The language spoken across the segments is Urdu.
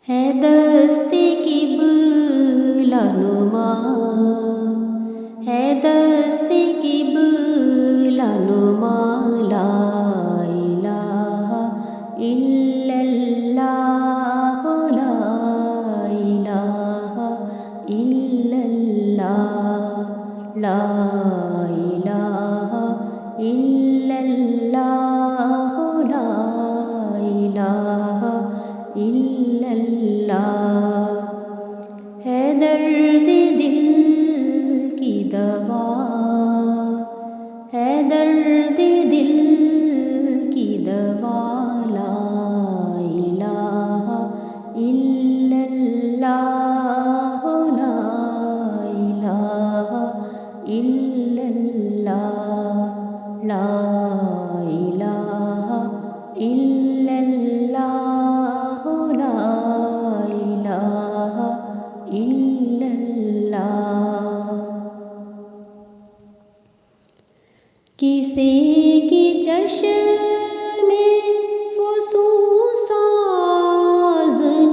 ہے دستی قبلہ نما، ہے دستی قبلہ نما، لا الہ الا اللہ، لا الہ الا اللہ، لا الہ الا اللہ، لا الہ الا اللہ۔ ہے درد دل کی دوا، ہے درد دل کی دوا، لا الہ الا اللہ، لا الہ الا اللہ، لا الہ الا اللہ، لا الہ الا اللہ۔ کسی کی چشم فسوس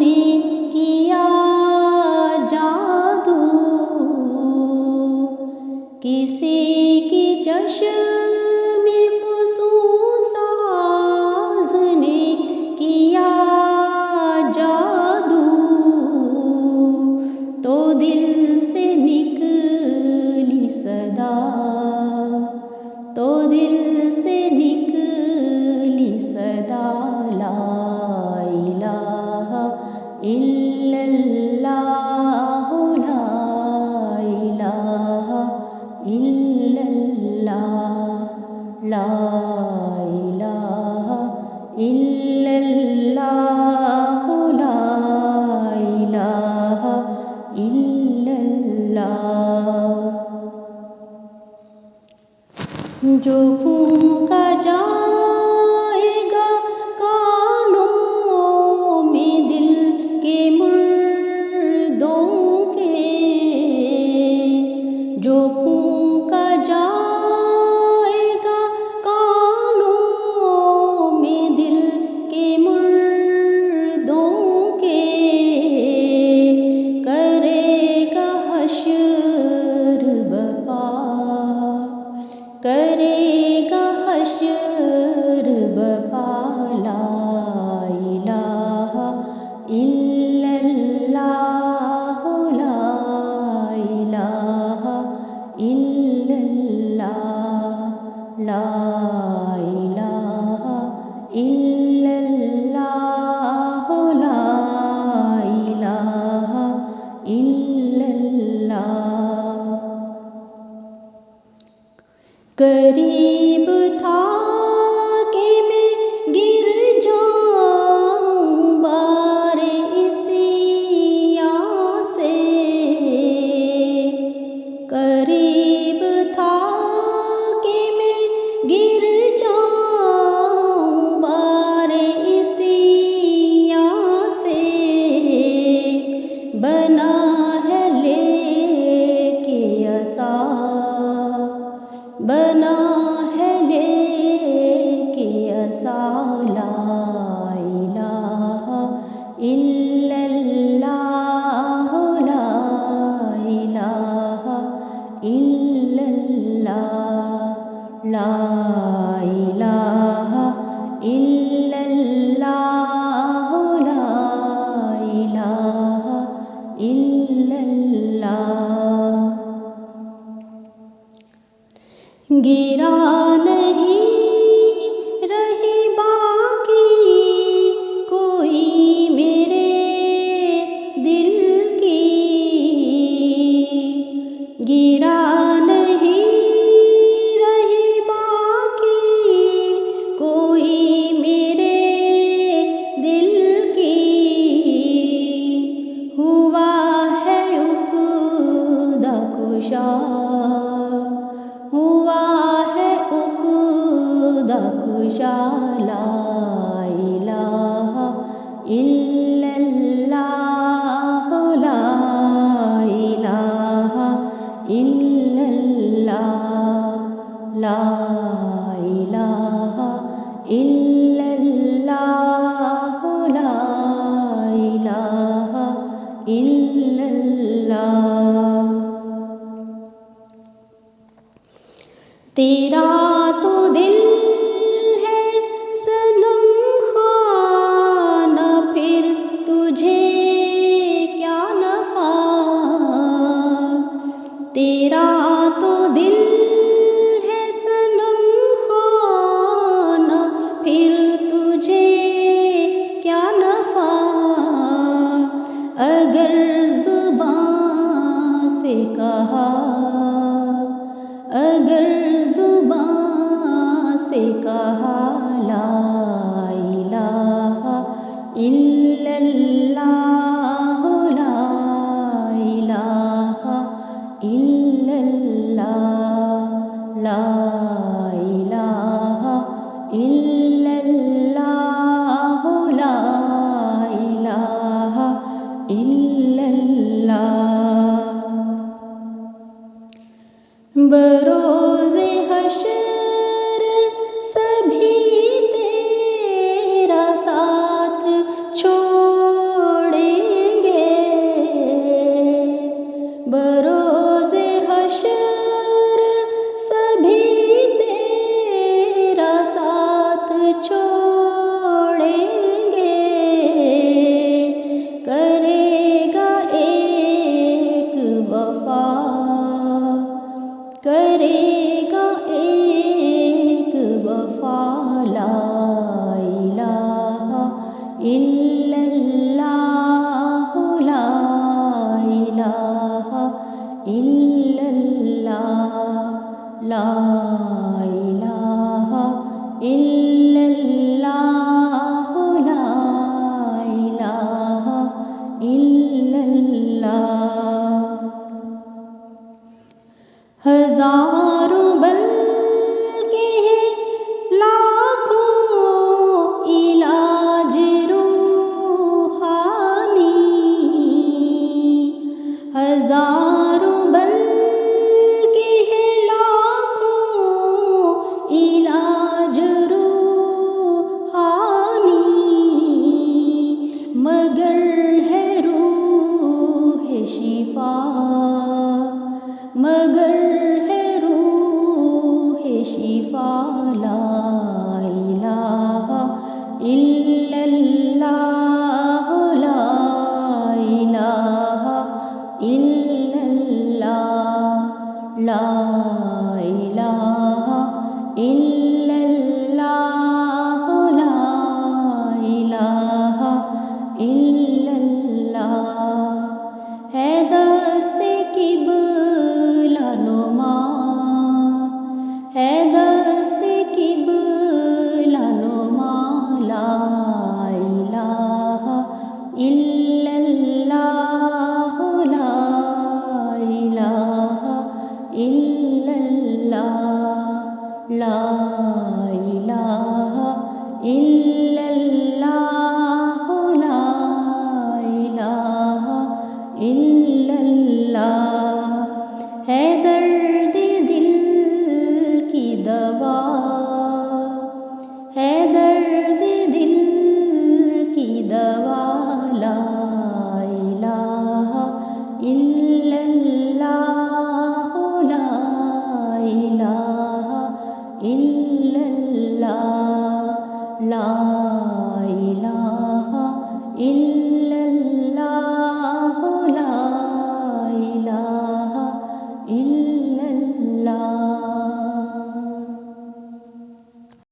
نے کیا جادو، کسی کی چشم فسوس نے کیا جادو، تو دل سے نکلی صدا، تو دل سے نکلی صدا، لا الہ الا اللہ، لا الہ الا اللہ، لا الہ الا اللہ، لا الہ الا اللہ۔ جو پھونکا جائے گا کانوں میں دل کے مردوں کے، جو پھونکا جائے گا کانوں میں دل کے مردوں کے، کرے گا حشر بپا، کرے گا حشر بپا، لا الہ الا اللہ، لا الہ الا اللہ، لا الہ الا اللہ، لا الہ الا اللہ۔ قریب تھا کہ میں گر جاؤں بار عصیاں سے، قریب تھا کہ میں گر جاؤں بار عصیاں سے، بنا ہے لے کے عصا، بنا ہے لے کے عصا، لا الہ الا اللہ، لا الہ الا اللہ، لا الہ الا اللہ، لا الہ الا اللہ۔ گرا نہیں رہی باقی کوئی میرے دل کی، گرا نہیں رہی باقی کوئی میرے دل کی، ہوا ہے عقدہ کشا، ہوا ہے الا اللہ. بروز حشر سبھی تیرا ساتھ چھوڑیں گے. بروز حشر سبھی تیرا ساتھ چھوڑیں گے. کرے گا ایک وفا، کرے گا ایک وفا. لا الہ الا اللہ، لا الہ الا اللہ، لا الہ الا اللہ، لا الہ الا اللہ. ہزاروں بلکہ لاکھوں علاج روحانی. ہزاروں بلکہ لاکھوں علاج روحانی. مگر ہے روح شفا، مگر